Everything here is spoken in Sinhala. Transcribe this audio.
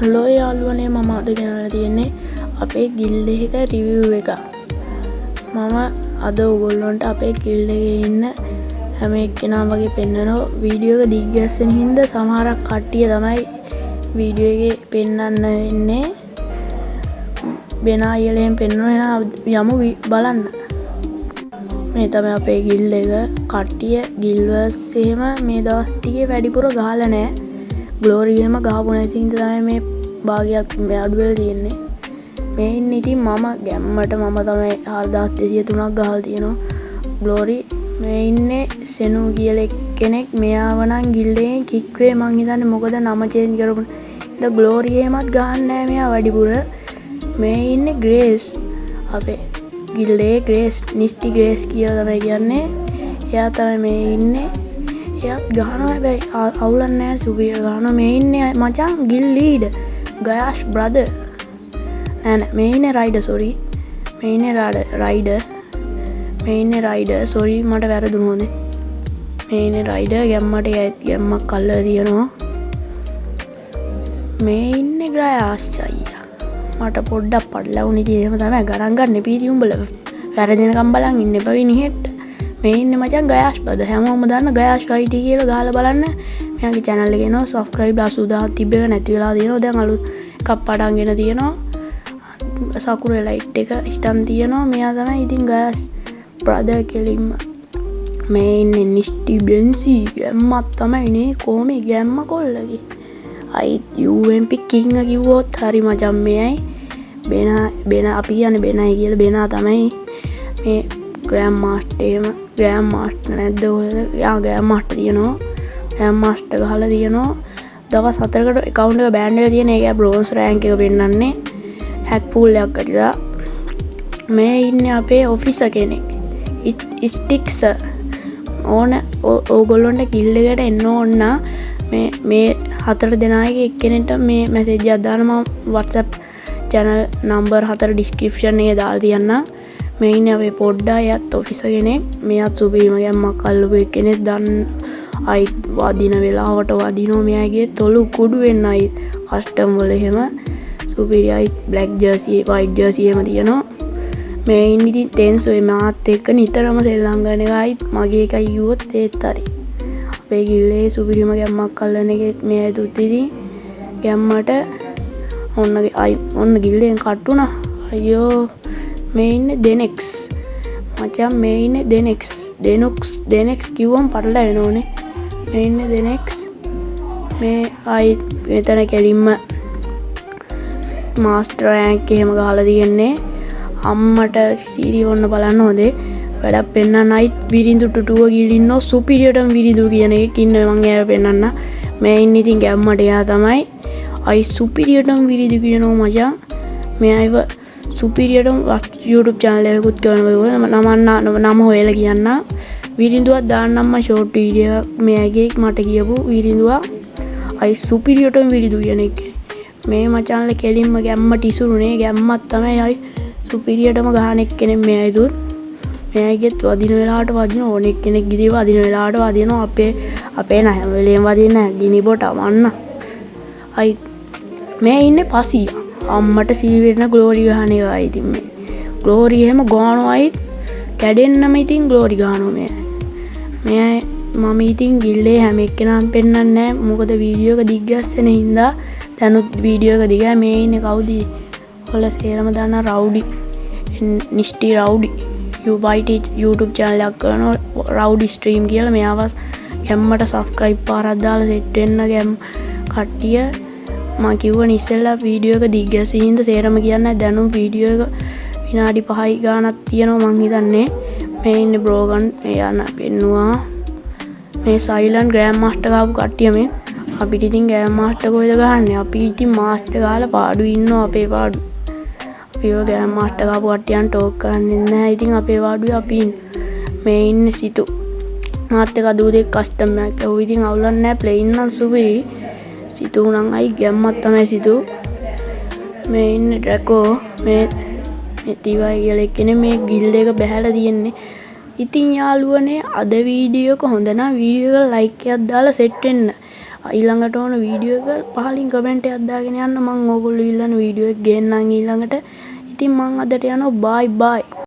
හලෝ යාළුවනේ මම අද ගෙනල්ලා තියෙන්නේ අපේ ගිල්ඩ් එක රිවිව් එක. මම අද ඔයගොල්ලන්ට අපේ ගිල්ඩ් එකේ ඉන්න හැම එක්කෙනාම වගේ පෙන්නනවා. වීඩියෝ එක දිග්ගැස්සෙන හින්දා සමහරක් කට්ටිය තමයි වීඩියෝ එකේ පෙන්නන්න ඉන්නේ. බෙනා අයියලෙන් පෙන්නනවා. යමු බලන්න. මේ තමයි අපේ ගිල්ඩ් එක. කට්ටිය ගිල්වර්ස් එහෙම මේ දවස් ටිකේ වැඩිපුර ගහලා නැහැ. ග්ලෝරි එහෙම ගහපු නැති හින්දා තමයි මේ භාගයක් මේ අඩු වෙලා තියෙන්නේ. මේ ඉන්නේ ඉතින් මම ගැම්මට මම තමයි 4203ක් ගහලා තියෙනවා. ග්ලෝරි මේ ඉන්නේ සෙනු කියලා කෙනෙක්. මෙයාව නම් ගිල්ඩ් එකෙන් කික් වේ මං හිතන්නේ මොකද නම චේන්ජ් කරපු ඉතින් ග්ලෝරි එහෙමත් ගහන්නේ නැහැ මෙයා වැඩිපුර. මේ ඉන්නේ ග්‍රේස්. අපේ ගිල්ඩ් එකේ ග්‍රේස් නිස්ටි ග්‍රේස් කියලා තමයි කියන්නේ. එයා තමයි මේ ඉන්නේ. එයාත් ගහනවා හැබැයි අවුලක් නැහැ සුපිරිය ගහනවා. මේ ඉන්නේ මචං ගිල්ඩ් ලීඩර් ගයාෂ් බ්‍රදර්. නෑ මේ ඉන්නේ රයිඩර් සෝරි. මේ ඉන්නේ රයිඩර්. මේ ඉන්නේ රයිඩර් සෝරි මට වැරදුණා හොඳේ. මේ ඉන්නේ රයිඩර් ගැම්මට ගැම්මක් අල්ලලා තියෙනවා. මේ ඉන්නේ ගයාෂ් අයියා. මට පොඩ්ඩක් පඩලවුනේ ඉතින් එහෙම තමයි ගණන් ගන්න පීති උඹලා. වැරදිනකම් බලන් ඉන්න එපා විනිහෙට. මේ ඉන්නේ මචං ගයාෂ් බද හැමෝම දන්න ගයාෂ් IT කියලා ගහලා බලන්න. මෙයාගේ channel එකේ එනවා subscribe 80000 තිබ්බ එක නැති වෙලා තියෙනවා. දැන් අලුත් එකක් පටන්ගෙන තියෙනවා. සකුරේ ලයිට් එක හිටන් තියෙනවා. මෙයා තමයි ඉතින් ගයාෂ් brother කෙලින්ම. මේ ඉන්නේ නිස්ටි බෙන්සි ගැම්මක් තමයි නේ කොහොමේ ගැම්ම කොල්ලගේ. UMP කිංග කිව්වොත් හරි මචං මෙයයි බෙන අපි කියන්නේ බෙනයි කියලා බෙනා තමයි මේ ග්‍රෑම් මාස්ටර් එහෙම ග්‍රෑම් මාස්ටර් නැද්ද ඔය යා ග්‍රෑම් මාස්ටර් තියෙනවා. ග්‍රෑම් මාස්ටර් ගහලා තියෙනවා. දවස් 4කට account එක බෑන් වෙලා තියෙන. ඒක බ්‍රෝන්ස් රෑන්ක් එක පෙන්නන්නේ. හැක් පූල් එකක් අඩිලා. මේ ඉන්නේ අපේ ඔෆිසර් කෙනෙක්. ස්ටික්ස් ඕන ඕගොල්ලන්ට ගිල්ඩ් එකට එන්න ඕන මේ 4 දෙනාගේ එක්කෙනෙක්ට මේ මැසේජ් එකක් දාන්න මම WhatsApp channel number 4 description එකේ දාලා තියන්නම්. මේ ඉන්නේ අපේ පොඩ්ඩා යත් ඔෆිසර් කෙනෙක්. මෙයාත් සුපිරිම ගැම්මක් අල්ලපු කෙනෙක්. දන් අයි වදින වෙලාවට වදිනවා. මෙයාගේ තොලු කුඩු වෙන්නයි කස්ටම් වල එහෙම සුපිරියයි. බ්ලැක් ජර්සි වයිට් ජර්සි එහෙම තියෙනවා. මේ ඉන්නේ ඉතින් ටෙන්ස් ඔය මාත් එක්ක නිතරම සෙල්ලම් ගන්න එකයි මගේ එකයි කිව්වොත් ඒත් හරි. අපේ ගිල්ඩ් එකේ සුපිරිම ගැම්මක් අල්ලන එකේ මෙයා දුත් ඉතින් ගැම්මට ඔන්න ගිල්ඩ් එකෙන් කට් වුණා. අයියෝ මේ ඉන්නේ දෙනෙක්ස් මචං. මේ ඉන්නේ දෙනෙක්ස් කිව්වම පටලැවෙනෝනේ. මේ ඉන්නේ දෙනෙක්ස්. මේ ආයි මෙතන කෙලින්ම මාස්ටර් රෑන්ක් එහෙම ගහලා තියෙන්නේ. අම්මට සීරි ඔන්න බලන්න හොඳේ වැඩක් පෙන්නන්න. අයි විරිඳු ටුටුව ගිහින් ඉන්නෝ සුපිරියටම විරිඳු කියන එකක් ඉන්නේ මං එයාව පෙන්නන්න. මේ ඉන්නේ ඉතින් ගැම්මට එයා තමයි. අයි සුපිරියටම විරිඳු කියනවා මචං. මෙයාව සුපිරියටම YouTube channel එකකුත් කරනවා. නම හොයලා කියන්න. විරිඳුවක් දාන්නම් මම short video මෙයාගේ මට කියපු විරිඳුවා. අයි සුපිරියටම විරිඳු කියන එක. මේ මචංල කෙලින්ම ගැම්මට ඉසුරුනේ. ගැම්මක් තමයි අයි සුපිරියටම ගහන එක්කෙනෙක් මෙයයි දුත්. මෙයාගෙත් වදින වෙලාවට වදින ඕන එක්කෙනෙක් ගිහී වදින වෙලාවට වදිනවා. අපේ නෑ හැම වෙලේම වදින්නේ නැහැ. ගිනි බොට වන්න. අයි මේ ඉන්නේ පසියා. අම්මට සීවෙන්න ග්ලෝරි ගහන එකයි ඉතින් මේ. ග්ලෝරි එහෙම ගානවායි කැඩෙන්නම ඉතින් ග්ලෝරි ගහනවා මෙයා. මම ඉතින් ගිල්ඩ් එකේ හැම එක්කෙනාම පෙන්නන්නේ නැහැ. මොකද වීඩියෝ එක දිග්ගැස්සෙන හින්දා දැනුත් වීඩියෝ එක දිගයි. මේ ඉන්නේ කවුද? ඔයාලා සේරම දන්න රවුඩි. නිස්ටි රවුඩි. YouTube channel එකක් කරනවා රවුඩි ස්ට්‍රීම් කියලා. මෙයාව ගැම්මට subscribe පාරක් දාලා සෙට් වෙන්න ගැම් කට්ටිය. මම කිව්වනේ ඉස්සෙල්ලා වීඩියෝ එක දිග්ගැස්සෙන හින්දා සේරම කියන්නේ දැනුම් වීඩියෝ එක විනාඩි 5යි ගානක් තියෙනවා මං හිතන්නේ. මේ ඉන්නේ බ්‍රෝගන් එයාන පෙන්නවා. මේ සයිලන්ට් ග්‍රෑන්ඩ් මාස්ටර් ගාපු කට්ටිය මේ. අපිට ඉතින් ග්‍රෑන්ඩ් මාස්ටර් කොහෙද ගහන්නේ? අපි ඉතින් මාස්ටර් ගාලා පාඩු ඉන්නවා අපේ පාඩු. අපි ඔය ග්‍රෑන්ඩ් මාස්ටර් ගාපු කට්ටියන් ටෝක් කරන්නේ නැහැ. ඉතින් අපේ පාඩුවේ අපි මේ ඉන්නේ සිතු. මාත් එක දූදේ කස්ටම් එකක්. ඔය ඉතින් අවුලක් නැහැ. ප්ලේන් නම් සුපිරි. සිතු නම් අයි ගැම්මක් තමයි සිතු. මේ ඉන්නේ ඩ්‍රැකෝ. මේ තිවයි කියලා එක්කෙනේ මේ ගිල්ඩ් එක බහැලා තියෙන්නේ. ඉතින් යාළුවනේ අද වීඩියෝ එක හොඳ නම් වීඩියෝ එක ලයික් එකක් දාලා සෙට් වෙන්න. ඊළඟට ඕන වීඩියෝ එක පහලින් කමෙන්ට් එකක් දාගෙන යන්න මම ඕගොල්ලෝ ඉල්ලන වීඩියෝ එක ගේන්නම් ඊළඟට. ඉතින් මම අදට යනවා බයි බයි.